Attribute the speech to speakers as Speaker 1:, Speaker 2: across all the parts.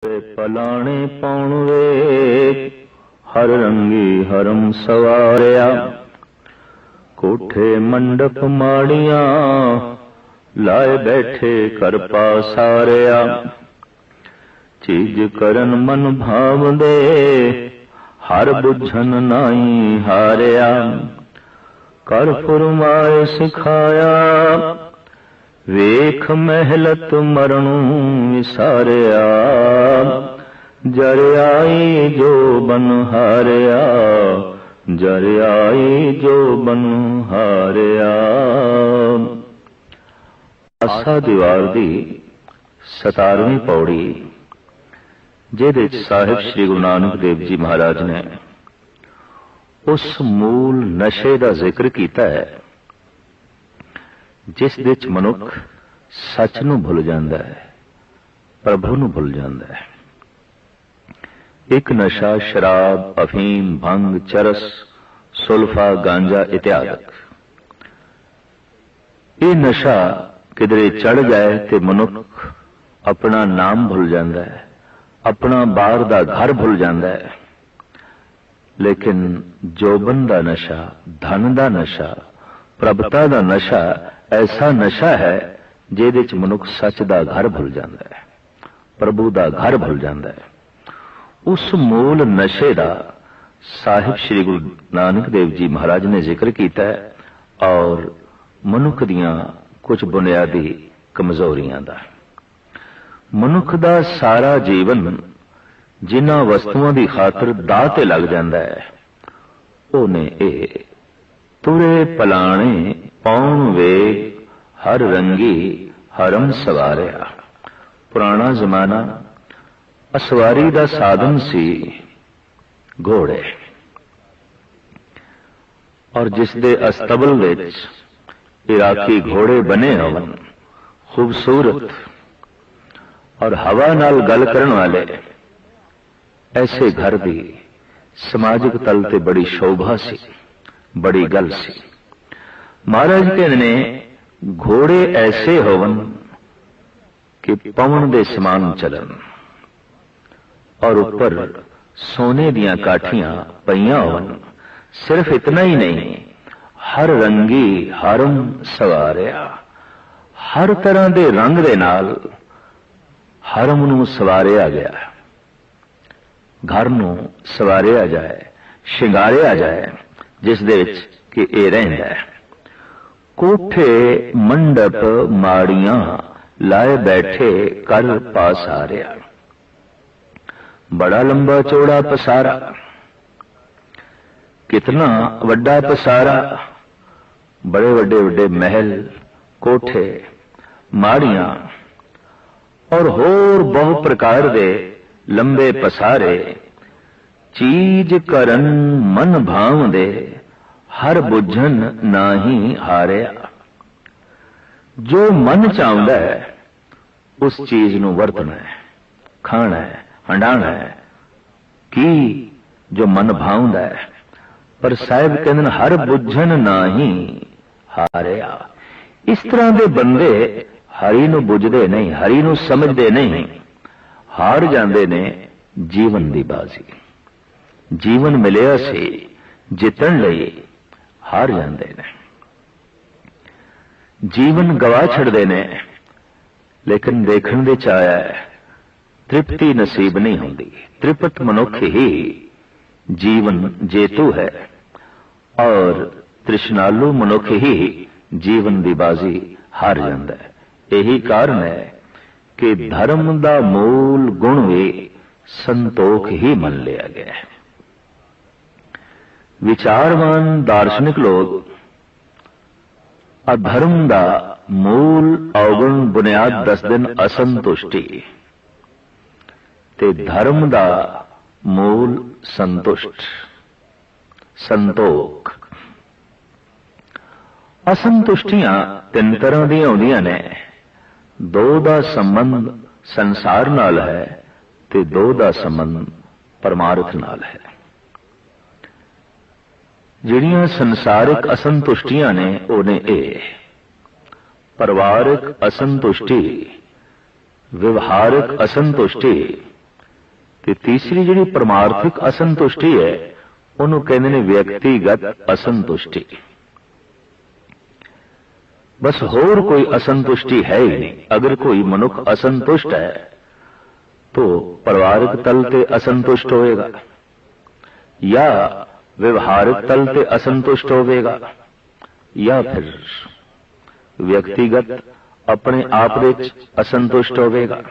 Speaker 1: पलाने पाउण वे हर रंगी हरम सवारिया। कोठे मंडप माड़ियां लाए बैठे कर पासारिया। चीज करन मन भाव दे हर बुझन नाई हारिया। कर फुरमाए सिखाया वेख महलत मरणू विसारिया। जर आई जो बन हारिया, जर आई जो बन हारिया। आसा दीवार दी 17वीं पौड़ी, जिहदे च साहिब श्री गुरु नानक देव जी महाराज ने उस मूल नशे का जिक्र किया है जिस दे च मनुख सच नूं भुल जांदा है, प्रभु नूं भुल जांदा है। एक नशा शराब, अफीम, भंग, चरस, सुल्फा, गांजा इत्यादि। ये नशा किधरे चढ़ जाए तो मनुख अपना नाम भुल जाता है, अपना बाहर का घर भुल जाता है। लेकिन जोबन का नशा, धन का नशा, प्रभुता का नशा ऐसा नशा है जिहदे च मनुख सच का घर भुल जाता है, प्रभु का घर भुल जाता है। उस मूल नशे का साहिब श्री गुरु नानक देव जी महाराज ने जिक्र किया है और मनुख दियां कुछ बुनियादी कमजोरियां दा। मनुख का सारा जीवन जिन्हां वस्तुओं की खातर दाह ते लग जाता है, उहने ए तुरे पलाने पाउण वेग हर रंगी हरम सवारिया। पुराना जमाना असवारी का साधन सी घोड़े, और जिस दे अस्तबल विच इराकी घोड़े बने होवन, खूबसूरत और हवा नाल गल करन वाले, ऐसे घर की समाजिक तल ते बड़ी शोभा सी, बड़ी गल सी। महाराज कहते ने घोड़े ऐसे होवन कि पवन दे समान चलन, और ऊपर सोने दियां काठियां पईयां होवन। सिर्फ इतना ही नहीं, हर रंगी हरम सवारिया, हर तरह दे रंग दे नाल हरम नूं सवारिया गया। घर नूं सवारिया जाए, शिंगारिया जाए, जिस दे विच कि ए रहिंदा है। कोठे मंडप माड़ियां लाए बैठे कर पासारिया। बड़ा लंबा चौड़ा पसारा, कितना वड्डा पसारा, बड़े वड्डे वड्डे महल, कोठे, माड़ियां और होर बहु प्रकार दे लंबे पसारे। चीज करन मन भाव दे हर बुझन नाही हारिया। जो मन चाहता है उस चीज नूं वरतना है, खाना है, हंडाना है, की जो मन भावदा है। पर साहिब कहते हर बुझन नाही हारिया। इस तरह के बंदे हरि नूं बुझदे नहीं, हरि नूं समझदे नहीं, हार जांदे ने जीवन दी बाजी। जीवन मिलिया से जितन लई हार जांदे ने, जीवन गवा छड़दे ने। लेकिन देखण दे चाया तृप्ति नसीब नहीं होंदी। तृप्त मनुख ही जीवन जेतु है, और तृष्णालु मनुख ही जीवन दी बाजी हार जांदा है। यही कारण है कि धर्म दा मूल गुण भी संतोख ही मन लिया गया है। विचारवान दार्शनिक लोग अधर्म दा मूल अवगुण बुनियाद दस दिन असंतुष्टि ते धर्म दा मूल संतुष्ट संतोख। असंतुष्टियां तीन तरह दी आउंदियां ने। दो दा संबंध संसार नाल है ते दो दा संबंध परमार्थ नाल है। जिहड़ियां संसारिक असंतुष्टियां ने उहने ए परिवारिक असंतुष्टि, व्यवहारिक असंतुष्टि ਤੇ ਤੀਸਰੀ ਜਿਹੜੀ ਪਰਮਾਰਥਿਕ ਅਸੰਤੁਸ਼ਟੀ ਹੈ ਉਹਨੂੰ ਕਹਿੰਦੇ ਨੇ ਵਿਅਕਤੀਗਤ ਅਸੰਤੁਸ਼ਟੀ। बस होर कोई असंतुष्टि है ही नहीं। अगर कोई मनुख असंतुष्ट है तो परिवारिक तल ते असंतुष्ट होएगा या व्यवहारिक तल ते असंतुष्ट होवेगा या फिर व्यक्तिगत अपने आप विच असंतुष्ट होवेगा।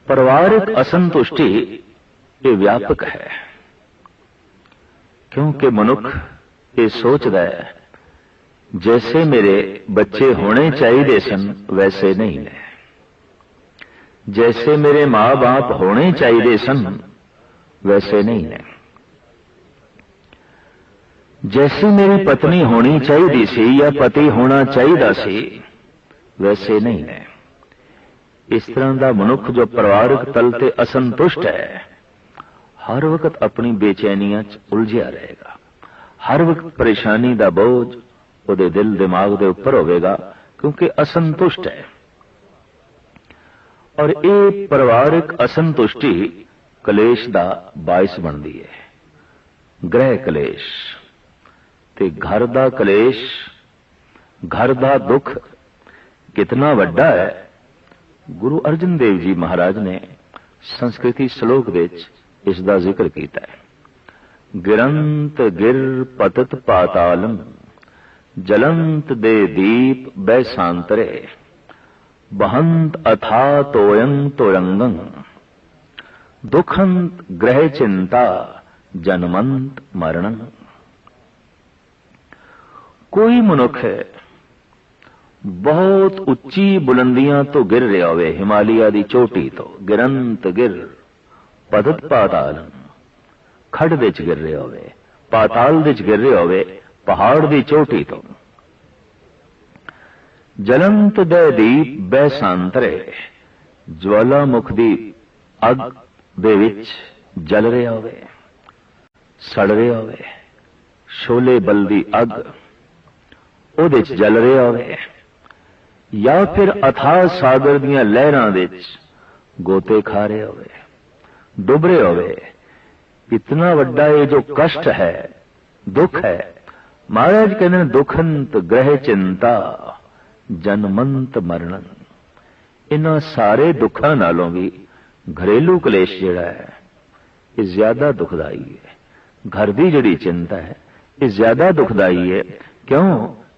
Speaker 1: परिवारिक असंतुष्टि ये व्यापक है, क्योंकि मनुख ये सोचता है जैसे मेरे बच्चे होने चाहिए सन वैसे नहीं है, जैसे मेरे मां बाप होने चाहिए सन वैसे नहीं है, जैसी मेरी पत्नी होनी चाहिए सी या पति होना चाहिए सी वैसे नहीं है। इस तरह का मनुख जो परिवारक तल ते असंतुष्ट है हर वक्त अपनी बेचैनियां च उलझिया रहेगा, हर वक्त परेशानी का बोझ ਉਹਦੇ दिल दिमाग के उपर होगा, क्योंकि असंतुष्ट है। और ये परिवारिक असंतुष्टि कलेश का बायस बनती है। गृह कलेश ते घर का कलेश, घर का दुख कितना वड्डा है। गुरु अर्जन देव जी महाराज ने संस्कृति श्लोक विच इसका जिक्र किया है। गिरंत गिर पतत पातालम जलंत दे दीप बैसांतरे बहंत अथा तोयं तोरंगं दुखंत ग्रह चिंता जन्मंत मरणं। कोई मनुख है बहुत उच्ची बुलंदियां तो गिर रहा होवे, हिमालय की चोटी तो गिरंत गिर पतत पातालम खड़ विच गिर रहा होवे, पाताल विच गिर रहा होवे, पहाड़ की चोटी तो जलंत दे दीप बैसांतरे ज्वालामुख दी अग दे विच जल रहा होवे, सड़ रहा होवे, शोले बल दी अग ओदे च जल रहा होवे, या फिर अथाह सागर दीयां लहरां विच गोते खा रहे होवे, डुब रहे होवे। इतना वड्डा ये जो कष्ट है, दुख है, महाराज कहते दुखंत ग्रह चिंता जन्मंत मरणन। इन्हां सारे दुखों नालों भी घरेलू कलेश जिहड़ा है ये ज्यादा दुखदाई है। घर की जिहड़ी चिंता है ये ज्यादा दुखदाई है, क्यों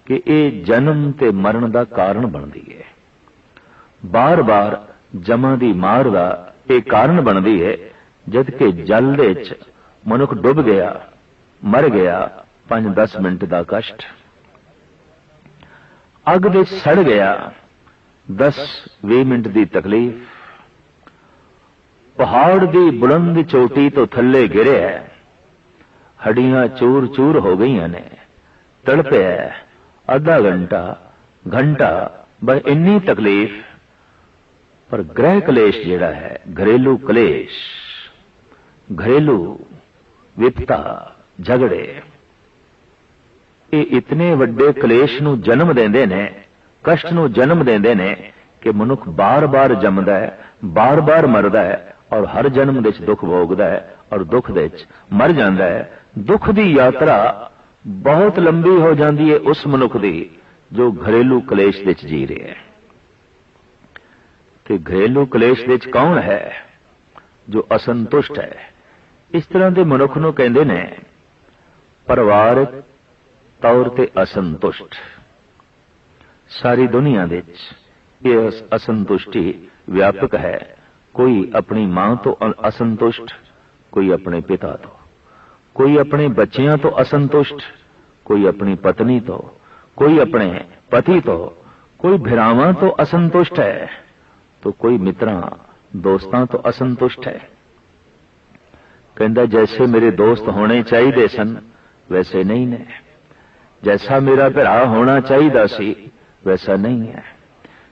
Speaker 1: कि ये जन्म ते मरण का कारण बनती है। बार बार जमा की मार का ये कारण बनती है। जबकि जल दे च मनुख डुब गया, मर गया, 5-10 मिनट का कष्ट, अग दे सड़ गया 10-20 मिनट की तकलीफ, पहाड़ की बुलंद चोटी तो थले गिरे है, हड्डियां चूर चूर हो गई ने, तड़पे है आधा घंटा घंटा, बस इन्नी तकलीफ। पर ग्रह कलेश जिहड़ा है, घरेलू कलेश, घरेलू विपता झगड़े, ये इतने वड्डे कलेश नूं जन्म देंदे ने, कष्ट नूं जन्म देंदे ने कि मनुख बार बार जमदा है, बार बार मरदा है और हर जन्म विच दुख भोगदा है और दुख दे विच मर जांदा है। दुख दी यात्रा बहुत लंबी हो जाती है उस मनुख दी जो घरेलू कलेश विच जी रहा है। ते घरेलू कलेश विच कौन है? जो असंतुष्ट है। इस तरह के मनुख नूं कहंदे ने परिवारक तौर ते असंतुष्ट। सारी दुनिया विच ये असंतुष्टि व्यापक है। कोई अपनी मां तो असंतुष्ट, कोई अपने पिता तो, कोई अपने बच्चियां तो असंतुष्ट, कोई अपनी पत्नी तो, कोई अपने पति तो, कोई भिरावां तो असंतुष्ट है, तो कोई मित्रां दोस्तां तो असंतुष्ट है। कहता जैसे मेरे दोस्त होने चाहिए सन वैसे नहीं ने, जैसा मेरा भरा होना चाहिए सी वैसा नहीं है,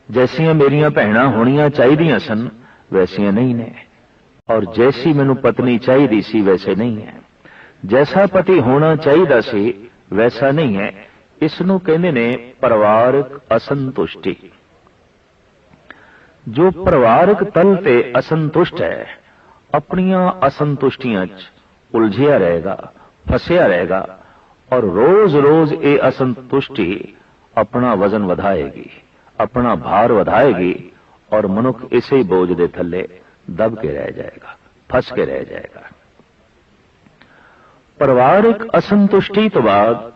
Speaker 1: जैसियां मेरियां भैणां होनियां चाहिए सन वैसियां नहीं ने, और जैसी मैनू पत्नी चाहिए सी वैसे नहीं है, जैसा पति होना चाहिए सी वैसा नहीं है। इसनूं कहंदे ने परिवारक असंतुष्टि। जो परिवारक तल ते असंतुष्ट है, अपनियां असंतुष्टियां च उलझिया रहेगा, फसिया रहेगा और रोज रोज ये असंतुष्टि अपना वजन वधाएगी, अपना भार वधाएगी और मनुख इसे बोझ दे थले दब के रह जाएगा, फंस के रह जाएगा। परिवारिक असंतुष्टि तो बाद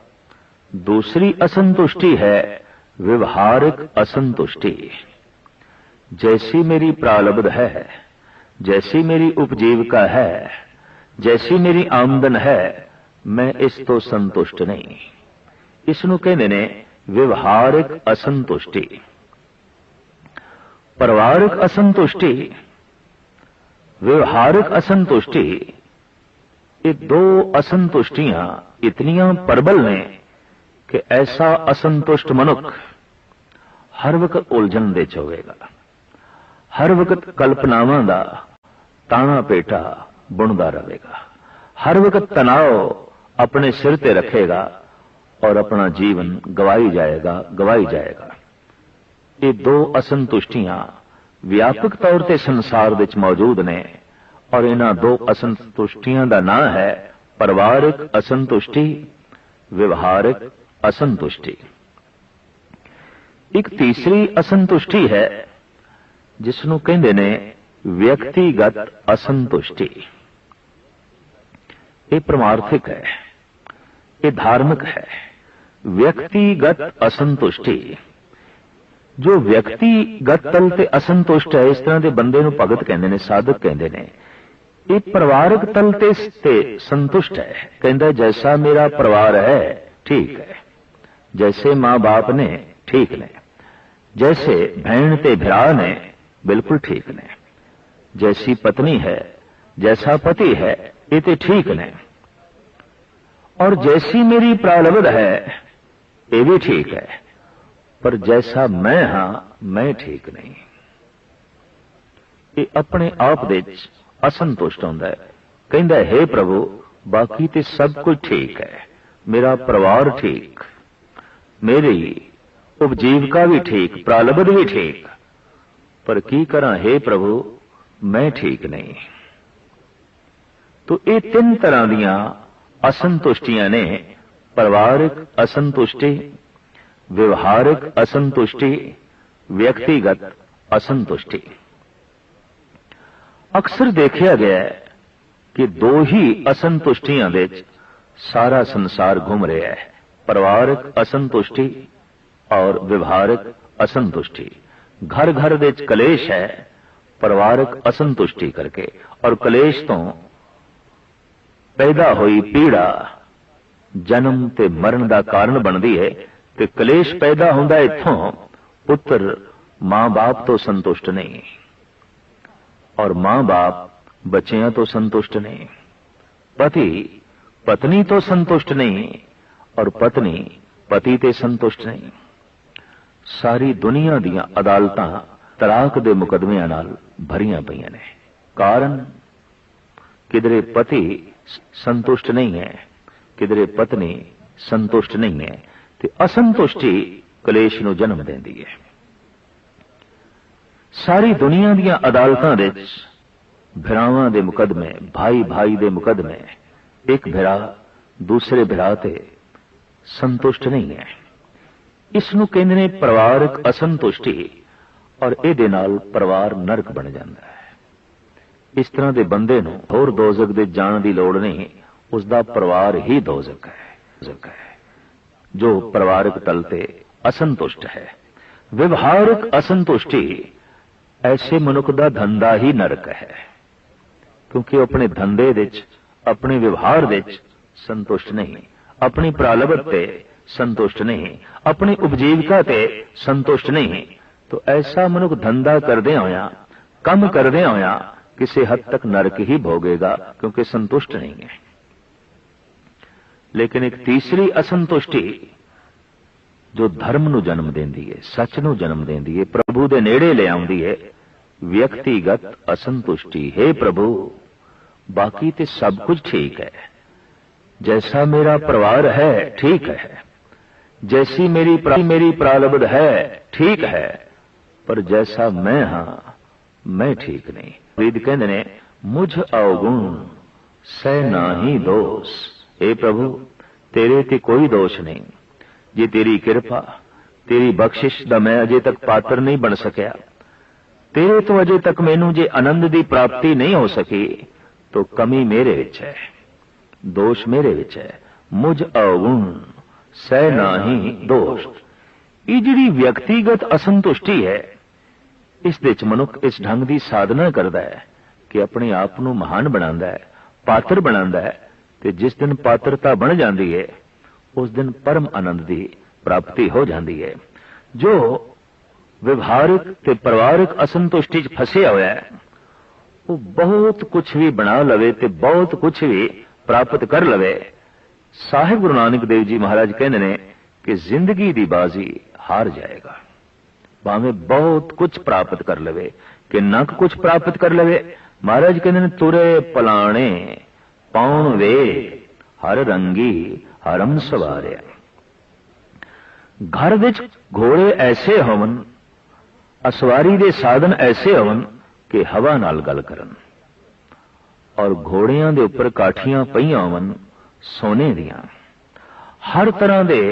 Speaker 1: दूसरी असंतुष्टि है व्यवहारिक असंतुष्टि। जैसी मेरी प्रारब्ध है, जैसी मेरी उपजीविका है, जैसी मेरी आमदन है, मैं इस तो संतुष्ट नहीं। इसनू कहंदे ने व्यवहारिक असंतुष्टि। परिवारिक असंतुष्टि, व्यवहारिक असंतुष्टि, ये दो असंतुष्टियां इतनियां प्रबल ने कि ऐसा असंतुष्ट मनुख हर वक्त उलझन दे च होवेगा, हर वक्त कल्पनावां दा ताना पेटा बुनदा रहेगा, हर वक्त तनाव अपने सिर ते रखेगा और अपना जीवन गवाई जाएगा। ये दो असंतुष्टियां व्यापक तौर ते संसार विच मौजूद ने और इन्हां दो असंतुष्टियां दा नाम है परिवारिक असंतुष्टि, व्यवहारिक असंतुष्टि। एक तीसरी असंतुष्टि है जिसनू कहंदे ने व्यक्तिगत असंतुष्टि। ये परमार्थिक है, ये धार्मिक है। व्यक्तिगत असंतुष्टि, जो व्यक्तिगत तल ते असंतुष्ट है, इस तरह के बंदे नू भगत कहंदे ने, साधक कहंदे ने। ये परिवारक तल ते संतुष्ट है, कहंदा जैसा मेरा परिवार है ठीक है, जैसे मां बाप ने ठीक ने, जैसे बहन ते भरा ने बिल्कुल ठीक ने, जैसी पत्नी है, जैसा पति है, ये तो ठीक ने, और जैसी मेरी प्रारब्ध है ये भी ठीक है, पर जैसा मैं हां मैं ठीक नहीं। ये अपने आप दे असंतुष्ट होंदा है, कहंदा हे प्रभु बाकी ते सब कुछ ठीक है, मेरा परिवार ठीक, मेरी उपजीविका भी ठीक, प्रारब्ध भी ठीक, पर की करा हे प्रभु मैं ठीक नहीं। तो ये तीन तरह दियां असंतुष्टियां ने, परिवारिक असंतुष्टि, व्यवहारिक असंतुष्टि, व्यक्तिगत असंतुष्टि। अक्सर देखा गया है कि दो ही असंतुष्टियां दे सारा संसार घूम रहा है, परिवारिक असंतुष्टि और व्यवहारिक असंतुष्टि। घर घर दे कलेश है परिवारिक असंतुष्टि करके, और कलेश तो पैदा हुई पीड़ा जन्म ते मरण का कारण बनती है। ते कलेश पैदा होंदा इत्थों, पुत्र मां बाप तो संतुष्ट नहीं और मां बाप बच्चियां तो संतुष्ट नहीं, पति पत्नी तो संतुष्ट नहीं और पत्नी पति ते संतुष्ट नहीं। सारी दुनिया दियां अदालतां तलाक दे मुकदमियां नाल भरियां पईयां ने। कारण किधरे पति संतुष्ट नहीं है, किधरे पत्नी संतुष्ट नहीं है, ते असंतुष्टि कलेश नूं जन्म देंदी है। सारी दुनिया दियां अदालतां दे भिरावां दे मुकदमे, भाई भाई दे मुकदमे, एक भिरा दूसरे भिरा ते संतुष्ट नहीं है। इसनूं कहंदे ने परिवारक असंतुष्टि, और इहदे नाल परिवार नरक बन जाता है। इस तरह के बंदे नूं होर दोजख दे जाण दी लोड़ नहीं, उसका परिवार ही दोजख है, जो परिवारक तल ते असंतुष्ट है। व्यवहारिक असंतुष्टि, ऐसे मनुख का धंधा ही नरक है, क्योंकि अपने धंधे विच, अपने व्यवहार विच संतुष्ट नहीं, अपनी प्रारब्ध ते संतुष्ट नहीं, अपनी उपजीविका ते संतुष्ट नहीं। तो ऐसा मनुख धंधा करदे होया, काम करदे होया किसी हद तक नरक ही भोगेगा, क्योंकि संतुष्ट नहीं है। लेकिन एक तीसरी असंतुष्टि जो धर्म नूं जन्म देंदी है, सच नूं जन्म देंदी है, प्रभु दे नेड़े ले आउंदी है, व्यक्तिगत असंतुष्टि। हे प्रभु बाकी ते सब कुछ ठीक है, जैसा मेरा परिवार है ठीक है, जैसी मेरी प्रारब्ध है ठीक है, पर जैसा मैं हाँ मैं ठीक नहीं। फरीद कहते ने मुझ अवगुण सह नाही दोष। हे प्रभु तेरे ते कोई दोष नहीं, जे तेरी कृपा तेरी बख्शिश दा मैं अजे तक पात्र नहीं बन सकिया, तेरे तो अजे तक मैनू जे आनंद दी प्राप्ति नहीं हो सकी तो कमी मेरे विच है, दोष मेरे विच है। मुझ अवगुण सह नाही दोष। ये जिहड़ी व्यक्तिगत असंतुष्टि है, इस दे च मनुख इस ढंग की साधना करता है कि अपने आप को महान बनांदा है, पात्र बनांदा है, ते जिस दिन पात्रता बन जाती है उस दिन परम आनंद की प्राप्ति हो जाती है। जो व्यवहारिक ते परिवारिक असंतुष्टि च फसिया होया है, वो बहुत कुछ भी बना लवे ते बहुत कुछ भी प्राप्त कर लवे। साहिब गुरु नानक देव जी महाराज कहते ने कि जिंदगी की बाजी हार जाएगा, भावें बहुत कुछ प्राप्त कर लवे कि न कुछ प्राप्त कर लवे। महाराज कहते ने तुरे पलाणे पाउण वे हर रंगी हरम सवारिया। घर विच घोड़े ऐसे होवन, असवारी दे साधन ऐसे होवन कि हवा नाल गल करन, और घोड़ियां दे उपर काठियां पईयां होवन सोने दियां। हर तरह दे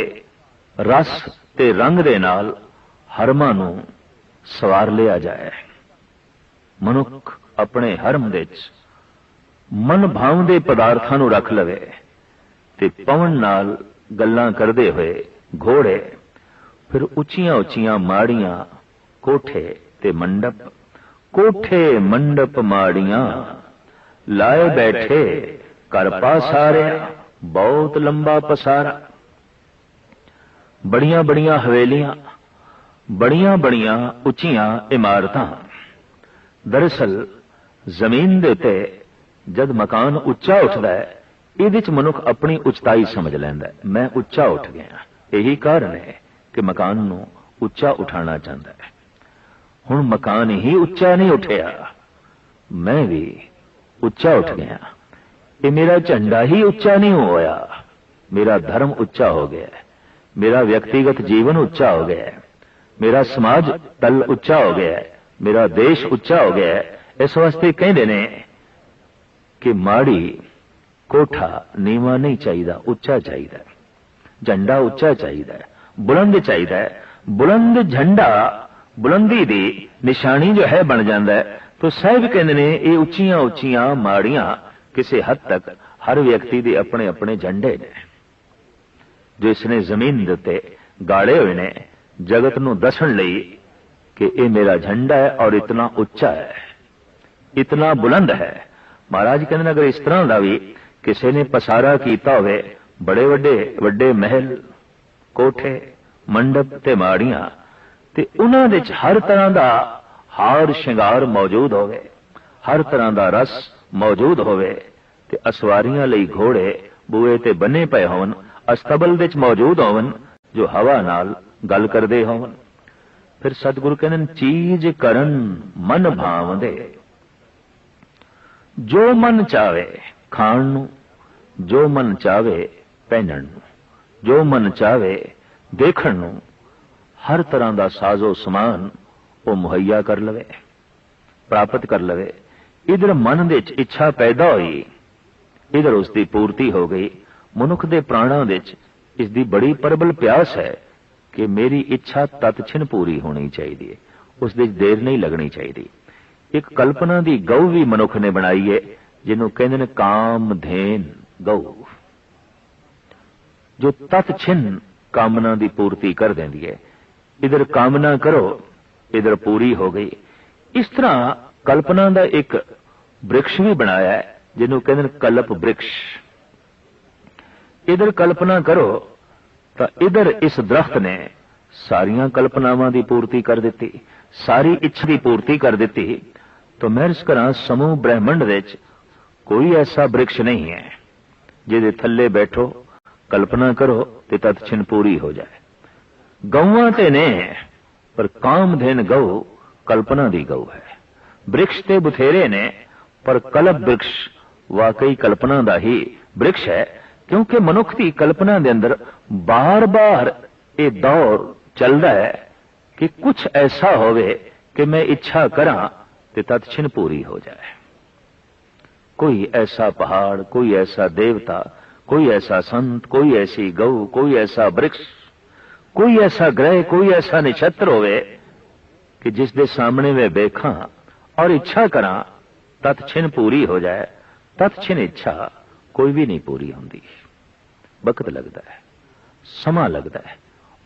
Speaker 1: रस ते रंग दे नाल हरमां नूं सवार लिया जाए। मनुख अपने हरम दे च मन भावदे पदार्थां नूं रख लवे ते पवन नाल गल्लां करदे होए घोड़े फिर उच्चियां उच्चियां माड़ियां कोठे ते मंडप, कोठे मंडप माड़ियां लाए बैठे कर पासारिया बहुत लंबा पसारा। बड़ियां बड़ियां हवेलियां, बड़ियां बड़ियां उच्चियां इमारतां। दरअसल जमीन दे उत्ते जद मकान उच्चा उठदा है, इहदे च मनुख अपनी उच्चाई समझ लैंदा है, मैं उच्चा उठ गया। यही कारण है कि मकान नूं उच्चा उठाना चाहता है। हुण मकान ही उच्चा नहीं उठिया, मैं भी उच्चा उठ गया। ये मेरा झंडा ही उच्चा नहीं होया, मेरा धर्म उच्चा हो गया है, मेरा व्यक्तिगत जीवन उच्चा हो गया है, मेरा समाज तल उच्चा हो गया है, मेरा देश उच्चा हो गया है। इस वास्ते कहते ने कि माड़ी कोठा नीवा नहीं चाहिए, उच्चा चाहिए, झंडा उच्चा चाहिए, बुलंद चाहिए। बुलंद झंडा बुलंदी दी निशानी जो है बन जाता है। तो साहिब कहते ने ये उच्चियां उच्चियां माड़ियां किसी हद तक हर व्यक्ति दे अपने अपने झंडे ने, जो इसने जमीन दे उत्ते गाड़े हुए ने जगत नूं दसन लई कि ये मेरा झंडा है और इतना उच्चा है, इतना बुलंद है। महाराज कहते हैं अगर इस तरह का भी किसी ने पसारा किया होवे, बड़े वड्डे वड्डे महल कोठे मंडप ते माड़ियां, ते उन्हां दे हर तरह का हार श्रृंगार मौजूद होवे, हर तरह का रस मौजूद होवे, ते असवारियां लई घोड़े बूए ते बने पे होवन, अस्तबल दे मौजूद होवन जो हवा नाल गल करदे होवन। फिर सतगुरु कहंदे ने चीज करन मन भावदे, जो मन चावे खाण नूं, जो मन चावे पहनण नूं, जो मन चावे देखण नूं, हर तरह का साजो समान वो मुहैया कर लवे, प्राप्त कर लवे। इधर मन दे इच्छा पैदा हुई, इधर उसकी पूर्ति हो गई। मनुख दे प्राणां दे इसकी बड़ी प्रबल प्यास है कि मेरी इच्छा तत्छिन पूरी होनी चाहिए, उस दे देर नहीं लगनी चाहिए। एक कल्पना की गऊ भी मनुख ने बनाई है, जिन्हों कहते हैं कामधेन गऊ, जो तत्छिन कामना की पूर्ति कर देती है। इधर कामना करो, इधर पूरी हो गई। इस तरह कल्पना का एक वृक्ष भी बनाया है, जिन्हों कहते हैं कल्प वृक्ष। इधर कल्पना करो तो इधर इस दरख्त ने सारियां कल्पनावां की पूर्ति कर दी, सारी इच्छा की पूर्ति कर दी। तो मैं इस करा समूह ब्रह्मंड विच कोई ऐसा वृक्ष नहीं है जिहदे थल्ले बैठो कल्पना करो ते तत्छिन पूरी हो जाए। गऊआं ते ने पर कामधेन गऊ कल्पना दी गऊ है। वृक्ष ते बथेरे ने पर कल्प वृक्ष वाकई कल्पना दा ही वृक्ष है, क्योंकि मनुख की कल्पना दे अंदर बार बार ये दौर चलता है कि कुछ ऐसा होवे कि मैं इच्छा करा ते तत्क्षण पूरी हो जाए। कोई ऐसा पहाड़, कोई ऐसा देवता, कोई ऐसा संत, कोई ऐसी गौ, कोई ऐसा वृक्ष, कोई ऐसा ग्रह, कोई ऐसा नक्षत्र होवे कि जिस दे सामने मैं देखा और इच्छा करा तत्क्षण पूरी हो जाए। तत्क्षण इच्छा कोई भी नहीं पूरी होंदी, वक्त लगता है, समा लगता है,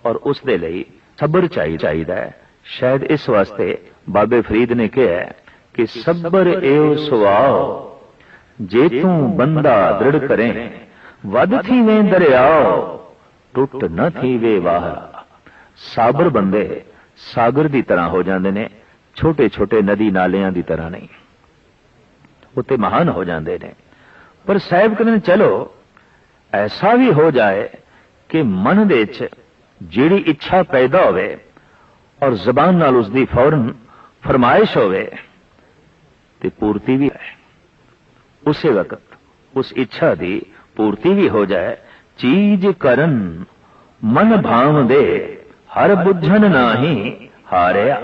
Speaker 1: और उस दे लई सबर चाहिदा है। शायद इस वास्ते बाबे फरीद ने कहा कि सबर एव सुआओ जे तू बंदा दृढ़ करें, वद थी वे दरियाओ टुट न थी वे वाहरा। साबर बंदे सागर की तरह हो जाते ने, छोटे छोटे नदी नालियां की तरह नहीं, उत्ते महान हो जाते ने। पर साहब कहते चलो ऐसा भी हो जाए कि मन दे च जिहड़ी इच्छा पैदा होवे और जबान नाल उसकी फौरन फरमाइश होवे ते पूर्ति भी है, उसी वक्त उस इच्छा की पूर्ति भी हो जाए। चीज करन मन भाव दे हर बुझन नाही हारिया।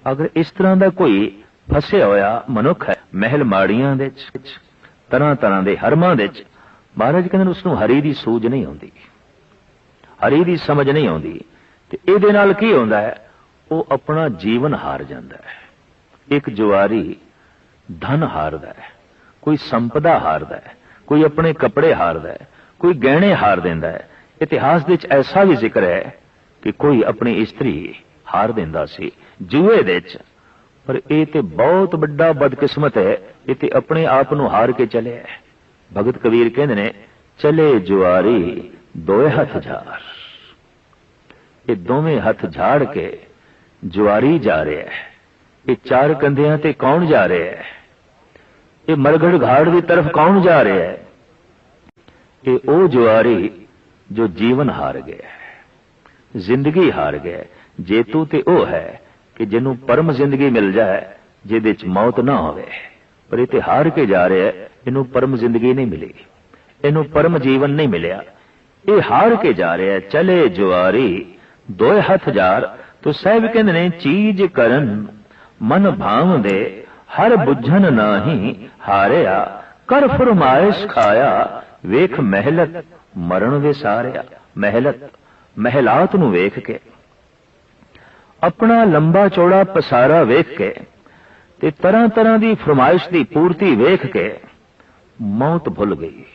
Speaker 1: अगर इस तरह का कोई फसिया होया मनुख है महल माड़ियां दे तरह तरह के हरमां दे, महाराज कहते उसनूं हरी की सूझ नहीं आती, हरी की समझ नहीं आती, ते इहदे नाल की होंदा है, वो अपना जीवन हार जाता है। एक जुआरी धन हारदा है, कोई संपदा हारदा है, कोई अपने कपड़े हारदा है, कोई गहने हार देंदा है। इतिहास विच ऐसा भी जिक्र है कि कोई अपनी स्त्री हार देंदा सी जुए दे च, पर यह तो बहुत बड़ा बदकिस्मत है, ये तो अपने आप नूं हार के चले है। भगत कबीर कहंदे ने चले जुआरी दोए हथ झाड़, ये दोवें हथ झाड़ के जुआरी जा रहा है। ये चार कंधियां ते कौन जा रहा है? ये मरगढ़ घाड़ की तरफ कौन जा रहा है? ये ओ जुआरी जो जीवन हार गया है, जिंदगी हार गया है। जेतू ते ओ है कि जिन्हों परम जिंदगी मिल जाए जिहदे च मौत ना होवे, पर ये हार के जा रहा है, इनू परम जिंदगी नहीं मिली, इनू परम जीवन नहीं मिलिया, ये हार के जा रहा है। चले जुआरी दोए हथ जार। तो साहब कहंदे ने चीज करन मन भाव दे हर बुझन नाही हारिया। कर फरमाइश खाया वेख महलत मरण विसारिया। महलत महलात नूं वेख के, अपना लंबा चौड़ा पसारा वेख के, ते तरह तरह की फरमाइश की पूर्ति वेख के मौत भुल गई।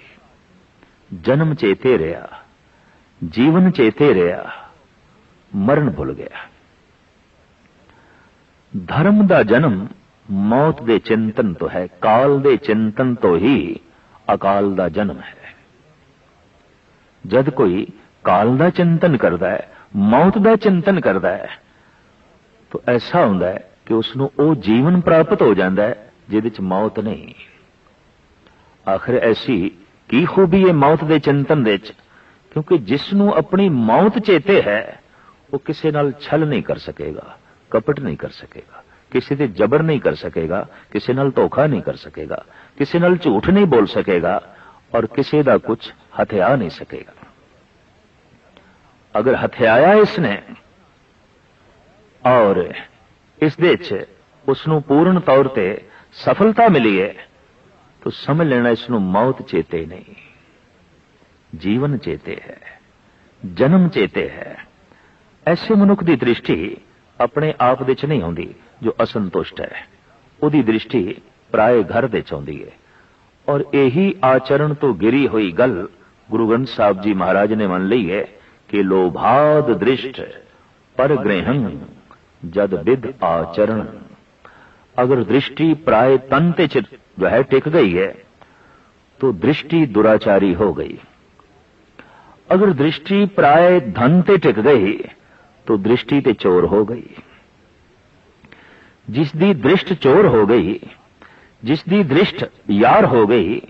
Speaker 1: जन्म चेते रहा, जीवन चेते रहा, मरण भुल गया। धर्म का जन्म मौत के चिंतन तो है, काल के चिंतन तो ही अकाल का जन्म है। जद कोई काल का चिंतन करता है, मौत का चिंतन करता है, तो ऐसा होता है कि उसनों वो जीवन प्राप्त हो जाता है जिहदे च मौत नहीं। आखिर ऐसी की खूबी है मौत के चिंतन दे च, क्योंकि जिसनों अपनी मौत चेते है वो किसी नाल छल नहीं कर सकेगा, कपट नहीं कर सकेगा, किसी से जबर नहीं कर सकेगा, किसी नाल धोखा नहीं कर सकेगा, किसी नाल झूठ नहीं बोल सकेगा, और किसी का कुछ हथिया नहीं सकेगा। अगर हथियाया इसने और इस दे च उसनों पूर्ण तौर पे सफलता मिली है, तो समझ लेना इसनों मौत चेते नहीं, जीवन चेते है, जन्म चेते है। ऐसे मनुख की दृष्टि अपने आप दे च नहीं होंदी जो असंतुष्ट है, उहदी दृष्टि पराए घर दे च होंदी है। और यही आचरण तो गिरी हुई गल गुरु ग्रंथ साहब जी महाराज ने मन ली है कि लोभाद दृष्ट पर ग्रहण जद विद आचरण। अगर दृष्टि प्राय तन ते जो है टिक गई है तो दृष्टि दुराचारी हो गई। अगर दृष्टि प्राय धन ते टिक गई तो दृष्टि ते चोर हो गई। जिसदी दृष्ट चोर हो गई, जिसदी दृष्ट यार हो गई,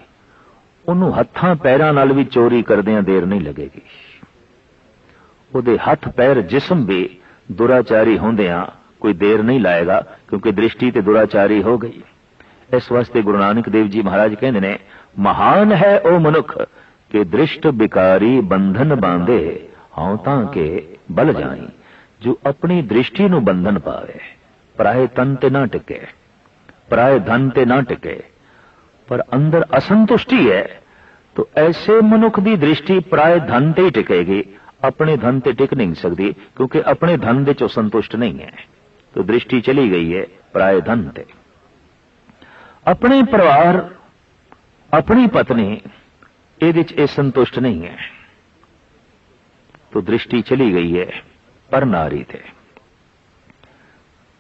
Speaker 1: उन्होंने हत्थां पैरां नाल भी चोरी करदियां देर नहीं लगेगी। उहदे हथ पैर जिस्म भी दुराचारी होंदियां कोई देर नहीं लाएगा, क्योंकि दृष्टि ते दुराचारी हो गई। इस वास्ते गुरु नानक देव जी महाराज कहते ने, महान है ओ मनुख के दृष्ट बिकारी बंधन बांधे हौं तां के बल जाई। जो अपनी दृष्टि नूं बंधन पावे, पराए तन ते ना टिके, पराए धन ते ना टिके, पर अंदर असंतुष्टि है तो ऐसे मनुख की दृष्टि पराए धन ते ही टिकेगी, अपने धन ते टिक नहीं सकती, क्योंकि अपने धन दे चो संतुष्ट नहीं है। तो दृष्टि चली गई है पराए धन ते। अपने परिवार, अपनी पत्नी ये संतुष्ट नहीं है, तो दृष्टि चली गई है पर नारी थे।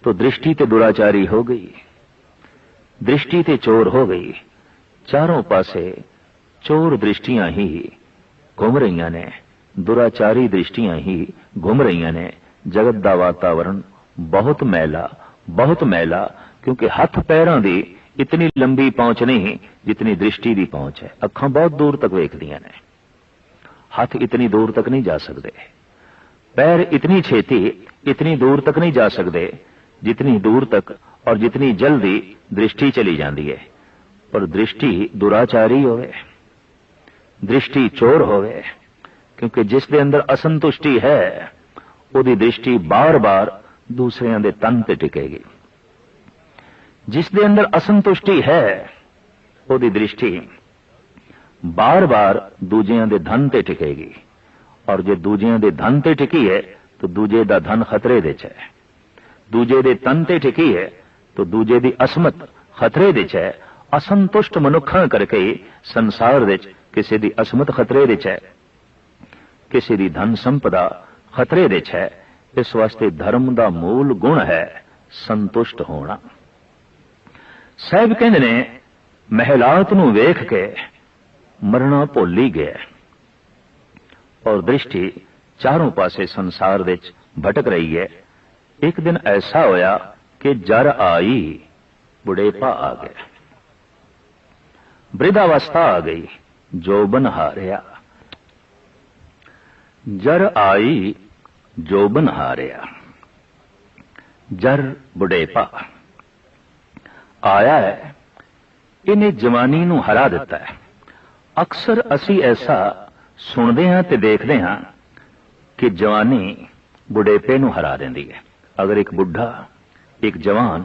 Speaker 1: तो दृष्टि ते दुराचारी हो गई, दृष्टि ते चोर हो गई। चारों पासे चोर दृष्टियां ही घूम रही ने, दुराचारी दृष्टियां ही घूम रही ने। जगत दा वातावरण बहुत मैला, क्योंकि हथ पैरों की इतनी लंबी पहुंच नहीं जितनी दृष्टि की पहुंच है। अखां बहुत दूर तक वेखदियां ने, हाथ इतनी दूर तक नहीं जा सकते, पैर इतनी छेती इतनी दूर तक नहीं जा सकते जितनी दूर तक और जितनी जल्दी दृष्टि चली जाती है। पर दृष्टि दुराचारी होवे, दृष्टि चोर होवे, क्योंकि जिस दे अंदर असंतुष्टि है उहदी दृष्टि बार बार दूसरियां दे तन ते टिकेगी। जिस दे अंदर असंतुष्टि है उहदी दृष्टि बार बार दूजियां दे धन ते टिकेगी, और जे दूजियां दे धन ते टिकी है तो दूजे दा धन खतरे दे च है, दूजे दे तन ते टिकी है तो दूजे दी असमत खतरे दे च है। असंतुष्ट मनुखां करके ही संसार दे च किसी दी असमत खतरे दे च है, किसी दी धन संपदा खतरे दे च है। इस वास्ते धर्म दा मूल गुण है संतुष्ट होना। साहिब कहंदे ने महलात नूं वेख के मरना भुल ही गया, और दृष्टि चारों पासे संसार विच भटक रही है। एक दिन ऐसा होया कि जर आई, बुढ़ेपा आ गया, वृद्धावस्था आ गई, जोबन हारिया। जर आई जोबन हारिया, जर बुढ़ेपा आया है, इन्हें जवानी नूं हरा दिता है। अक्सर असी ऐसा सुनते हैं ते देखते हैं कि जवानी बुढ़ेपे नूं हरा देंदी है। अगर एक बुढ़ा एक जवान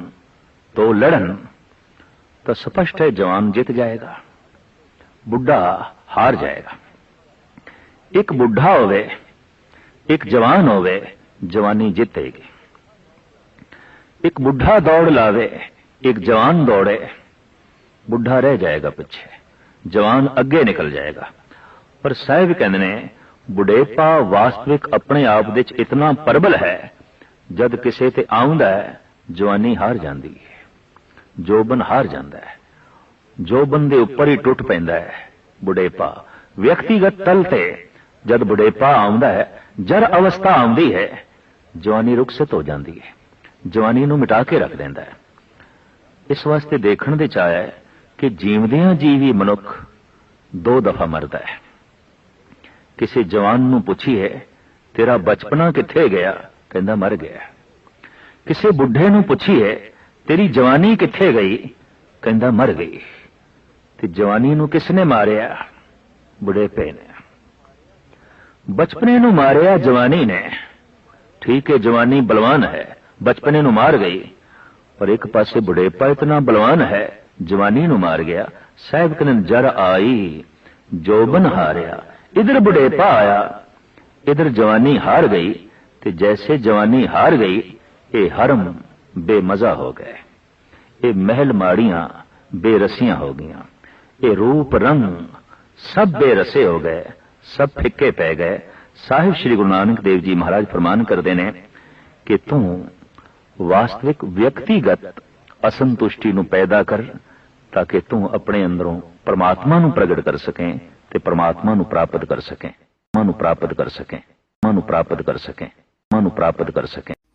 Speaker 1: तो लड़न तो स्पष्ट है जवान जीत जाएगा, बुढ़ा हार जाएगा। एक बुढ़ा होवे एक जवान होवे, जवानी जीतेगी। एक बुढ़ा दौड़ लावे एक जवान दौड़े, बुढ़ा रह जाएगा पीछे, जवान अगे निकल जाएगा। पर साहिब कहते ने बुढ़ेपा वास्तविक अपने आप विच इतना प्रबल है, जद किसी ते आउंदा है जवानी हार जाती है, जोबन हार जाता है, जोबन दे उपर ही टुट पैंदा है बुढ़ेपा। व्यक्तिगत तल ते जद बुढ़ेपा आउंदा है, जर अवस्था आउंदी है, जवानी रुखसत हो जाती है, जवानी नूं मिटा के रख देंदा है। इस वास्ते देखण दे चाया है कि जीवदियां जीवी मनुख दो दफा मरदा है। किसी जवान नूं पुछीए तेरा बचपना किथे गया, कहंदा मर गया। किसी बुढ़े नूं पुछीए तेरी जवानी किथे गई, कहंदा मर गई। ते जवानी नूं किसने मारिया, बुढ़ेपे ने। बचपने नूं मारिया जवानी ने, ठीक है जवानी बलवान है, बचपने नूं मार गई, पर एक पासे बुढ़ेपा इतना बलवान है जवानी नूं मार गया। साहिब कहन जर आई जोबन हारिया, इधर बुढ़ेपा आया इधर जवानी हार गई। ते जैसे जवानी हार गई ये हरम बेमजा हो गए, ये महल माड़ियां बेरसियां हो गईयां, ये रूप रंग सब बेरसे हो गए, सब फिक्के पै गए। साहिब श्री गुरु नानक देव जी महाराज फरमान करते हैं कि तू वास्तविक व्यक्तिगत असंतुष्टि नूं पैदा कर, ताकि तू अपने अंदरों परमात्मा नूं प्रगट कर सकें ते परमात्मा नूं प्राप्त कर सकें, मानू प्राप्त कर सकें, मानू प्राप्त कर सकें, मानू प्राप्त कर सकें।